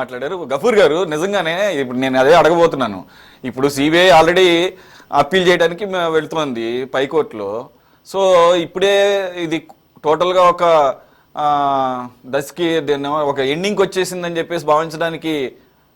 మాట్లాడారు గఫూర్ గారు. నిజంగానే ఇప్పుడు నేను అదే అడగబోతున్నాను. ఇప్పుడు సిబిఐ ఆల్రెడీ అప్పీల్ చేయడానికి వెళ్తుంది పైకోర్టులో. సో ఇప్పుడే ఇది టోటల్గా ఒక దశకి ఒక ఎండింగ్కి వచ్చేసిందని చెప్పేసి భావించడానికి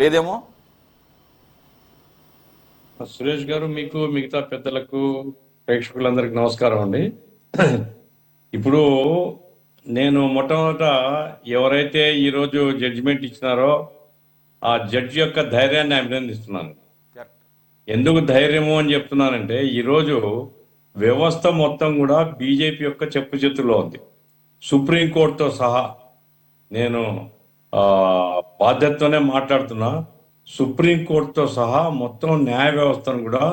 లేదేమో. సురేష్ గారు, మీకు మిగతా పెద్దలకు ప్రేక్షకులందరికీ నమస్కారం అండి. ఇప్పుడు నేను మొట్టమొదట ఎవరైతే ఈరోజు జడ్జిమెంట్ ఇచ్చినారో ఆ జడ్జి యొక్క ధైర్యాన్ని అభినందిస్తున్నాను. ఎందుకు ధైర్యము అని చెప్తున్నానంటే ఈరోజు వ్యవస్థ మొత్తం కూడా బీజేపీ యొక్క చెప్పు చేతుల్లో ఉంది. సుప్రీంకోర్టుతో సహా నేను బాధ్యతతోనే మాట్లాడుతున్నా. సుప్రీంకోర్టుతో సహా మొత్తం న్యాయ వ్యవస్థను కూడా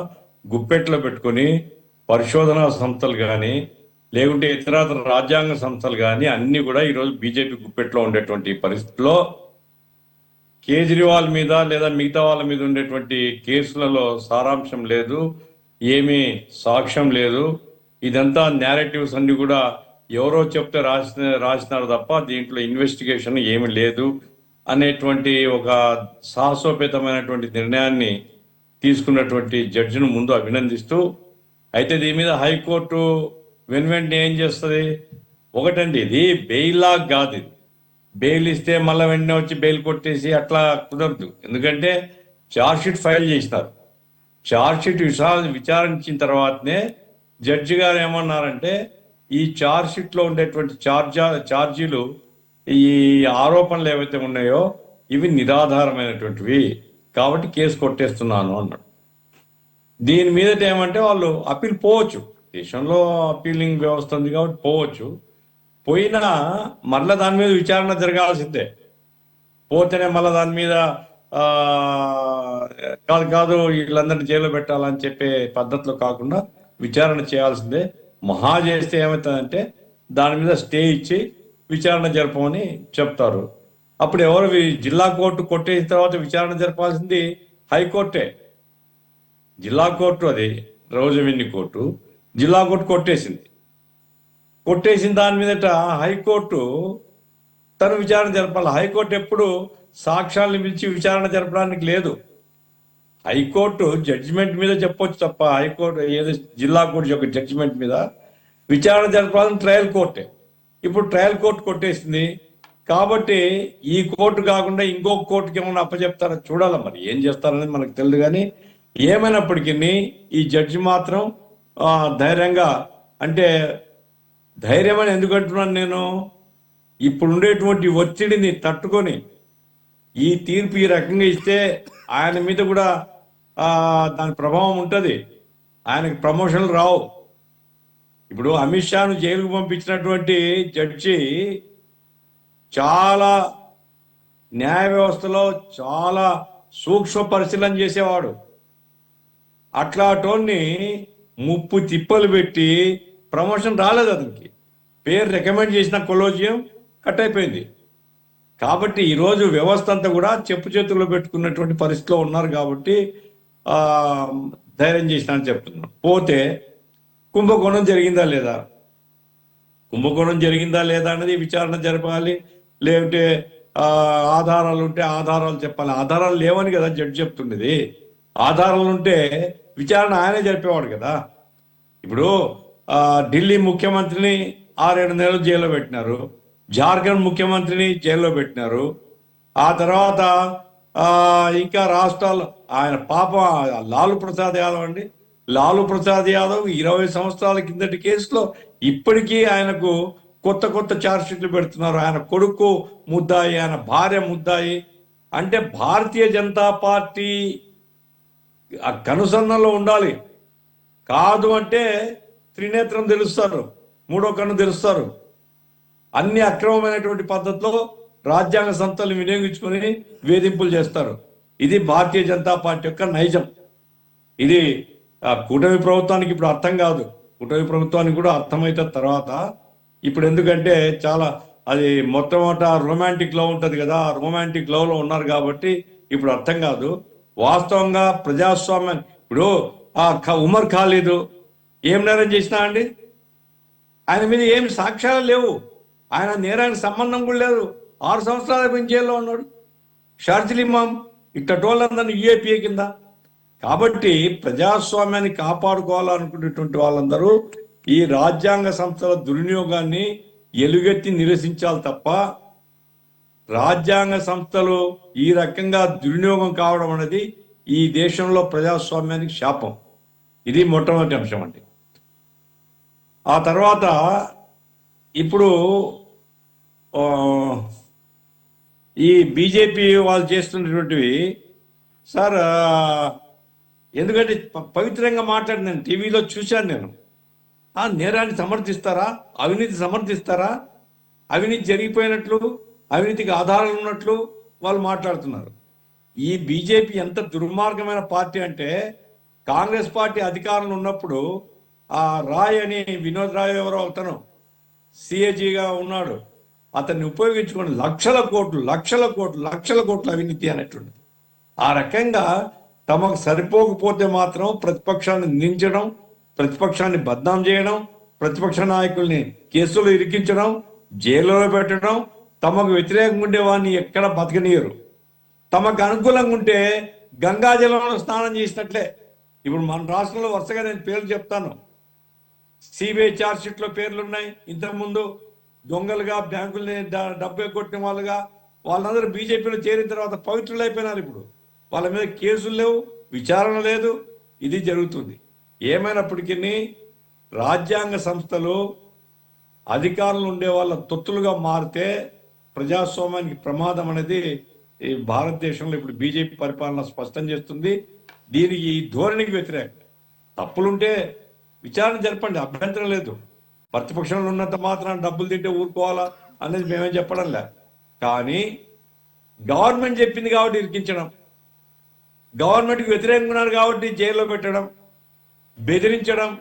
గుప్పెట్లో పెట్టుకొని పరిశోధనా సంస్థలు కానీ లేకుంటే ఇతరత్ర రాజ్యాంగ సంస్థలు కానీ అన్ని కూడా ఈరోజు బీజేపీ గుప్పెట్లో ఉండేటువంటి పరిస్థితిలో కేజ్రీవాల్ మీద లేదా మిగతా వాళ్ళ మీద ఉండేటువంటి కేసులలో సారాంశం లేదు, ఏమీ సాక్ష్యం లేదు. ఇదంతా నేరేటివ్స్ అన్ని కూడా ఎవరో చెప్తే రాసినారు తప్ప దీంట్లో ఇన్వెస్టిగేషన్ ఏమీ లేదు అనేటువంటి ఒక సాహసోపేతమైనటువంటి నిర్ణయాన్ని తీసుకున్నటువంటి జడ్జిను ముందు అభినందిస్తూ, అయితే దీని మీద హైకోర్టు వెంటనే ఏం చేస్తుంది? ఒకటండి, ఇది బెయిల్ లా కాదు. ఇది బెయిల్ ఇస్తే మళ్ళీ వెంటనే వచ్చి బెయిల్ కొట్టేసి అట్లా కుదరదు. ఎందుకంటే ఛార్జ్షీట్ ఫైల్ చేసినారు. ఛార్జ్షీట్ విచారించిన తర్వాతనే జడ్జి గారు ఏమన్నారంటే ఈ ఛార్జ్షీట్లో ఉండేటువంటి ఛార్జీలు, ఈ ఆరోపణలు ఏవైతే ఉన్నాయో ఇవి నిరాధారమైనటువంటివి కాబట్టి కేసు కొట్టేస్తున్నాను అన్నాడు. దీని మీదట ఏమంటే వాళ్ళు అప్పీల్ పోవచ్చు, దేశంలో అప్పీలింగ్ వ్యవస్థ ఉంది కాబట్టి పోవచ్చు. పోయినా మళ్ళీ దాని మీద విచారణ జరగాల్సిందే. పోతేనే మళ్ళీ దాని మీద కాదు వీళ్ళందరినీ జైల్లో పెట్టాలని చెప్పే పద్ధతిలో కాకుండా విచారణ చేయాల్సిందే. మహా చేస్తే ఏమవుతుందంటే దాని మీద స్టే ఇచ్చి విచారణ జరపమని చెప్తారు. అప్పుడు ఎవరు జిల్లా కోర్టు కొట్టేసిన తర్వాత విచారణ జరపాల్సింది హైకోర్టే. జిల్లా కోర్టు, అది రోజు విన్ని కోర్టు, జిల్లా కోర్టు కొట్టేసింది. కొట్టేసిన దాని మీదట హైకోర్టు తను విచారణ జరపాలి. హైకోర్టు ఎప్పుడు సాక్ష్యాలను పిలిచి విచారణ జరపడానికి లేదు. హైకోర్టు జడ్జిమెంట్ మీద చెప్పొచ్చు తప్ప హైకోర్టు ఏదో జిల్లా కోర్టు యొక్క జడ్జిమెంట్ మీద విచారణ జరపాలని ట్రయల్ కోర్టే. ఇప్పుడు ట్రయల్ కోర్టు కొట్టేసింది కాబట్టి ఈ కోర్టు కాకుండా ఇంకొక కోర్టుకి ఏమన్నా అప్పచెప్తారో చూడాలి. మరి ఏం చేస్తారనేది మనకు తెలియదు. కానీ ఏమైనప్పటికీ ఈ జడ్జి మాత్రం ధైర్యంగా, అంటే ధైర్యం అని ఎందుకు అంటున్నాను నేను, ఇప్పుడు ఉండేటువంటి ఒత్తిడిని తట్టుకొని ఈ తీర్పు ఈ రకంగా ఇస్తే ఆయన మీద కూడా దాని ప్రభావం ఉంటుంది. ఆయనకు ప్రమోషన్లు రావు. ఇప్పుడు అమిత్ షాను జైలుకు పంపించినటువంటి జడ్జి చాలా న్యాయ వ్యవస్థలో చాలా సూక్ష్మ పరిశీలన చేసేవాడు. అట్లాంటి ముప్పు తిప్పలు పెట్టి ప్రమోషన్ రాలేదు. అతనికి పేరు రికమెండ్ చేసిన కొలోజియం కట్ అయిపోయింది. కాబట్టి ఈరోజు వ్యవస్థ అంతా కూడా చెప్పు చేతుల్లో పెట్టుకున్నటువంటి పరిస్థితిలో ఉన్నారు. కాబట్టి ధైర్యం చేసిన అని చెప్తున్నాను. పోతే కుంభకోణం జరిగిందా లేదా, కుంభకోణం జరిగిందా లేదా అనేది విచారణ జరపాలి. లేదంటే ఆధారాలు ఉంటే ఆధారాలు చెప్పాలి. ఆధారాలు లేవని కదా జడ్జి చెప్తుండేది. ఆధారాలు ఉంటే విచారణ ఆయనే జరిపేవాడు కదా. ఇప్పుడు ఢిల్లీ ముఖ్యమంత్రిని 6-7 నెలలు జైల్లో పెట్టినారు. జార్ఖండ్ ముఖ్యమంత్రిని జైల్లో పెట్టినారు. ఆ తర్వాత ఇంకా రాష్ట్రాల్లో ఆయన పాప లాలూ ప్రసాద్ యాదవ్ అండి, లాలూ ప్రసాద్ యాదవ్ 20 సంవత్సరాల కిందటి కేసులో ఇప్పటికీ ఆయనకు కొత్త కొత్త ఛార్జ్షీట్లు పెడుతున్నారు. ఆయన కొడుకు ముద్దాయి, ఆయన భార్య ముద్దాయి. అంటే భారతీయ జనతా పార్టీ కనుసన్నలో ఉండాలి. కాదు అంటే త్రినేత్రం తెలుస్తారు, మూడో కన్ను తెలుస్తారు. అన్ని అక్రమమైనటువంటి పద్ధతిలో రాజ్యాంగ సంస్థలు వినియోగించుకొని వేధింపులు చేస్తారు. ఇది భారతీయ జనతా పార్టీ యొక్క నైజం. ఇది కూటమి ప్రభుత్వానికి ఇప్పుడు అర్థం కాదు, కూటమి ప్రభుత్వానికి కూడా అర్థమైతే తర్వాత. ఇప్పుడు ఎందుకంటే చాలా అది మొట్టమొదట రొమాంటిక్ లవ్ ఉంటుంది కదా, రొమాంటిక్ లవ్లో ఉన్నారు కాబట్టి ఇప్పుడు అర్థం కాదు. వాస్తవంగా ప్రజాస్వామ్యం, ఇప్పుడు ఉమర్ ఖాళీద్ ఏం నేరం చేసినా అండి, ఆయన మీద ఏమి సాక్ష్యాలు లేవు, ఆయన నేరానికి సంబంధం కూడా లేదు. 6 సంవత్సరాల జైల్లో ఉన్నాడు. షార్జిల్ ఇమాం ఇట్టటోళ్ళందరినీ యూఏపీఏ కింద. కాబట్టి ప్రజాస్వామ్యాన్ని కాపాడుకోవాలనుకునేటువంటి వాళ్ళందరూ ఈ రాజ్యాంగ సంస్థల దుర్వినియోగాన్ని ఎలుగెత్తి నిరసించాలి తప్ప రాజ్యాంగ సంస్థలు ఈ రకంగా దుర్వినియోగం కావడం అనేది ఈ దేశంలో ప్రజాస్వామ్యానికి శాపం. ఇది మొట్టమొదటి అంశం అండి. ఆ తర్వాత ఇప్పుడు ఈ బీజేపీ వాళ్ళు చేస్తున్నటువంటివి సార్, ఎందుకంటే పవిత్రంగా మాట్లాడినాను, టీవీలో చూశాను నేను. ఆ నేరాన్ని సమర్థిస్తారా? అవినీతి సమర్థిస్తారా? అవినీతి జరిగిపోయినట్లు, అవినీతికి ఆధారాలు ఉన్నట్లు వాళ్ళు మాట్లాడుతున్నారు. ఈ బీజేపీ ఎంత దుర్మార్గమైన పార్టీ అంటే, కాంగ్రెస్ పార్టీ అధికారంలో ఉన్నప్పుడు ఆ రాయ్ అని వినోద్ రాయ్ ఎవరో అతను సిఏజీగా ఉన్నాడు, అతన్ని ఉపయోగించుకొని లక్షల కోట్లు అవినీతి అనేటువంటిది. ఆ రకంగా తమకు సరిపోకపోతే మాత్రం ప్రతిపక్షాన్ని నిందించడం, ప్రతిపక్షాన్ని బద్నాం చేయడం, ప్రతిపక్ష నాయకుల్ని కేసులు ఇరికించడం, జైల్లో పెట్టడం, తమకు వ్యతిరేకంగా ఉండే వాడిని ఎక్కడ బతకనీయరు. తమకు అనుకూలంగా ఉంటే గంగాజలంలో స్నానం చేసినట్లే. ఇప్పుడు మన రాష్ట్రంలో వరుసగా నేను పేర్లు చెప్తాను. సిబిఐ ఛార్జ్ షీట్లో పేర్లు ఉన్నాయి. ఇంతకుముందు దొంగలుగా బ్యాంకుల్ని డబ్బు కొట్టిన వాళ్ళుగా వాళ్ళందరూ బీజేపీలో చేరిన తర్వాత పవిత్రులు అయిపోయినారు. ఇప్పుడు వాళ్ళ మీద కేసులు లేవు, విచారణ లేదు. ఇది జరుగుతుంది. ఏమైనప్పటికీ రాజ్యాంగ సంస్థలు అధికారులు ఉండే వాళ్ళ తొత్తులుగా మారితే ప్రజాస్వామ్యానికి ప్రమాదం అనేది ఈ భారతదేశంలో ఇప్పుడు బీజేపీ పరిపాలన స్పష్టం చేస్తుంది. దీనికి ఈ ధోరణికి వ్యతిరేకం. తప్పులుంటే విచారణ జరపండి, అభ్యంతరం లేదు. ప్రతిపక్షంలో ఉన్నంత మాత్రం డబ్బులు తింటే ఊరుకోవాలా అనేది మేమేం చెప్పడం లే. కానీ గవర్నమెంట్ చెప్పింది కాబట్టి ఇరికించడం, గవర్నమెంట్కి వ్యతిరేకంగా ఉన్నారు కాబట్టి జైల్లో పెట్టడం, బెదిరించడం.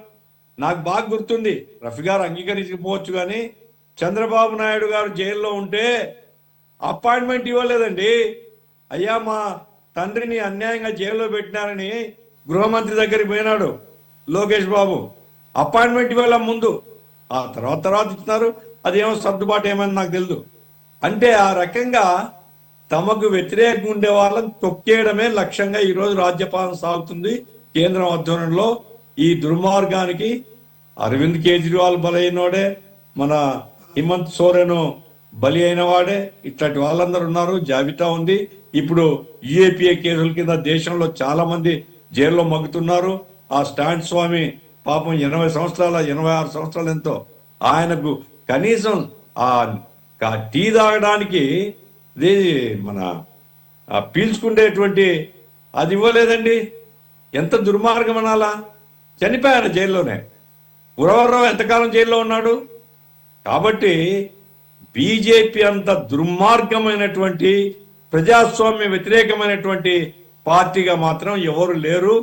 నాకు బాగా గుర్తుంది, రఫీ గారు అంగీకరించకపోవచ్చు కానీ చంద్రబాబు నాయుడు గారు జైల్లో ఉంటే అపాయింట్మెంట్ ఇవ్వలేదండి. అయ్యా మా తండ్రిని అన్యాయంగా జైల్లో పెట్టినారని గృహమంత్రి దగ్గరికి పోయినాడు లోకేష్ బాబు. అపాయింట్మెంట్ ఇవ్వాల ముందు, ఆ తర్వాత ఇచ్చినారు. అదేమో సర్దుబాటు ఏమైంది నాకు తెలియదు. అంటే ఆ రకంగా తమకు వ్యతిరేకంగా ఉండే వాళ్ళని తొక్కేయడమే లక్ష్యంగా ఈరోజు రాజ్యపాలన సాగుతుంది కేంద్రం ఆధ్వర్యంలో. ఈ దుర్మార్గానికి అరవింద్ కేజ్రీవాల్ బలైనోడే, మన హిమంత్ సోరెన్ బలి అయిన వాడే. ఇట్లాంటి వాళ్ళందరూ ఉన్నారు, జాబితా ఉంది. ఇప్పుడు యూఏపీఏ కేసుల కింద దేశంలో చాలా మంది జైల్లో మగ్గుతున్నారు. ఆ స్టాండ్ స్వామి పాపం 86 సంవత్సరాలు ఎంతో, ఆయనకు కనీసం ఆ టీ తాగడానికి మన పీల్చుకునేటువంటి అది ఇవ్వలేదండి. ఎంత దుర్మార్గం అనాలా. చనిపోయారు జైల్లోనే. పురవరరావు ఎంతకాలం జైల్లో ఉన్నాడు. కాబట్టి బీజేపీ అంత దుర్మార్గమైనటువంటి ప్రజాస్వామ్య వ్యతిరేకమైనటువంటి పార్టీగా మాత్రం ఎవరు లేరు.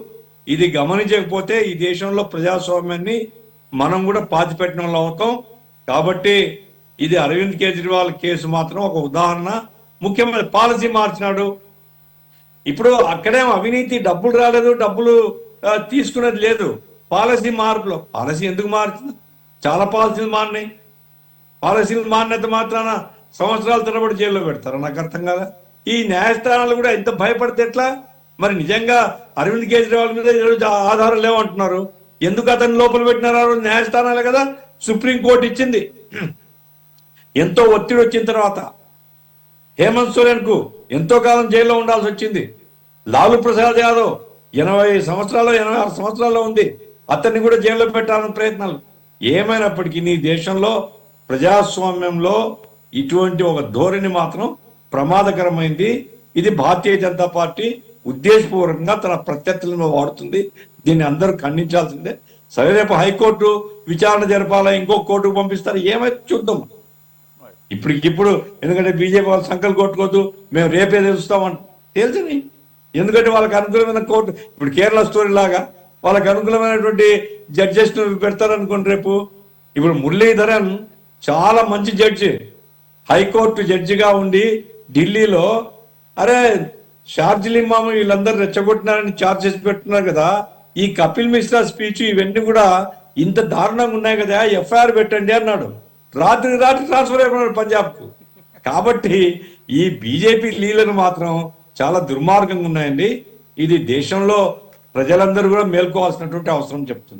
ఇది గమనించకపోతే ఈ దేశంలో ప్రజాస్వామ్యాన్ని మనం కూడా పాతిపెట్టిన వాళ్ళు అవుతాం. కాబట్టి ఇది అరవింద్ కేజ్రీవాల్ కేసు మాత్రం ఒక ఉదాహరణ. ముఖ్యమైన పాలసీ మార్చినాడు. ఇప్పుడు అక్కడేమో అవినీతి, డబ్బులు రాలేదు, డబ్బులు తీసుకునేది లేదు. పాలసీ మార్పులో పాలసీ ఎందుకు మారుతుంది? చాలా పాలసీలు మారినాయి. పాలసీలు మారినంత మాత్రాన సంవత్సరాల తరబడి జైల్లో పెడతారు. నాకు అర్థం కాదా. ఈ న్యాయస్థానాలు కూడా ఎంత భయపడితే ఎట్లా? మరి నిజంగా అరవింద్ కేజ్రీవాల్ మీద ఈరోజు ఆధారం లేవంటున్నారు. ఎందుకు అతన్ని లోపల పెట్టినారు? న్యాయస్థానాలే కదా. సుప్రీంకోర్టు ఇచ్చింది. ఎంతో ఒత్తిడి వచ్చిన తర్వాత హేమంత్ సోరెన్ కు ఎంతో కాలం జైల్లో ఉండాల్సి వచ్చింది. లాలూ ప్రసాద్ యాదవ్ 86 సంవత్సరాల్లో ఉంది, అతన్ని కూడా జైల్లో పెట్టాలని ప్రయత్నాలు. ఏమైనప్పటికీ నీ దేశంలో ప్రజాస్వామ్యంలో ఇటువంటి ఒక ధోరణి మాత్రం ప్రమాదకరమైంది. ఇది భారతీయ జనతా పార్టీ ఉద్దేశపూర్వకంగా తన ప్రత్యర్థులను వాడుతుంది. దీన్ని అందరూ ఖండించాల్సిందే. సరే, రేపు హైకోర్టు విచారణ జరపాలా, ఇంకో కోర్టుకు పంపిస్తారు, ఏమైతే చూద్దాం. ఇప్పటికిప్పుడు ఎందుకంటే బీజేపీ వాళ్ళు సంకల్ కొట్టుకోవద్దు, మేము రేపే తెలుస్తామని తెలుసుని. ఎందుకంటే వాళ్ళకి అనుకూలమైన కోర్టు, ఇప్పుడు కేరళ స్టోరీ లాగా వాళ్ళకి అనుకూలమైనటువంటి జడ్జెస్ పెడతారనుకోండి రేపు. ఇప్పుడు మురళీధరన్ చాలా మంచి జడ్జి, హైకోర్టు జడ్జిగా ఉండి ఢిల్లీలో అరే షార్జిల్ ఇమామ్ వీళ్ళందరూ రెచ్చగొట్టినారని ఛార్జ్ చేసి పెట్టున్నారు కదా. ఈ కపిల్ మిశ్రా స్పీచ్ ఇవన్నీ కూడా ఇంత దారుణంగా ఉన్నాయి కదా, ఎఫ్ఐఆర్ పెట్టండి అన్నాడు. రాత్రి ట్రాన్స్ఫర్ అయిపోయినాడు పంజాబ్కు. కాబట్టి ఈ బీజేపీ లీలను మాత్రం చాలా దుర్మార్గంగా ఉన్నాయండి. ఇది దేశంలో ప్రజలందరూ కూడా మేల్కోవాల్సినటువంటి అవసరం చెప్తుంది.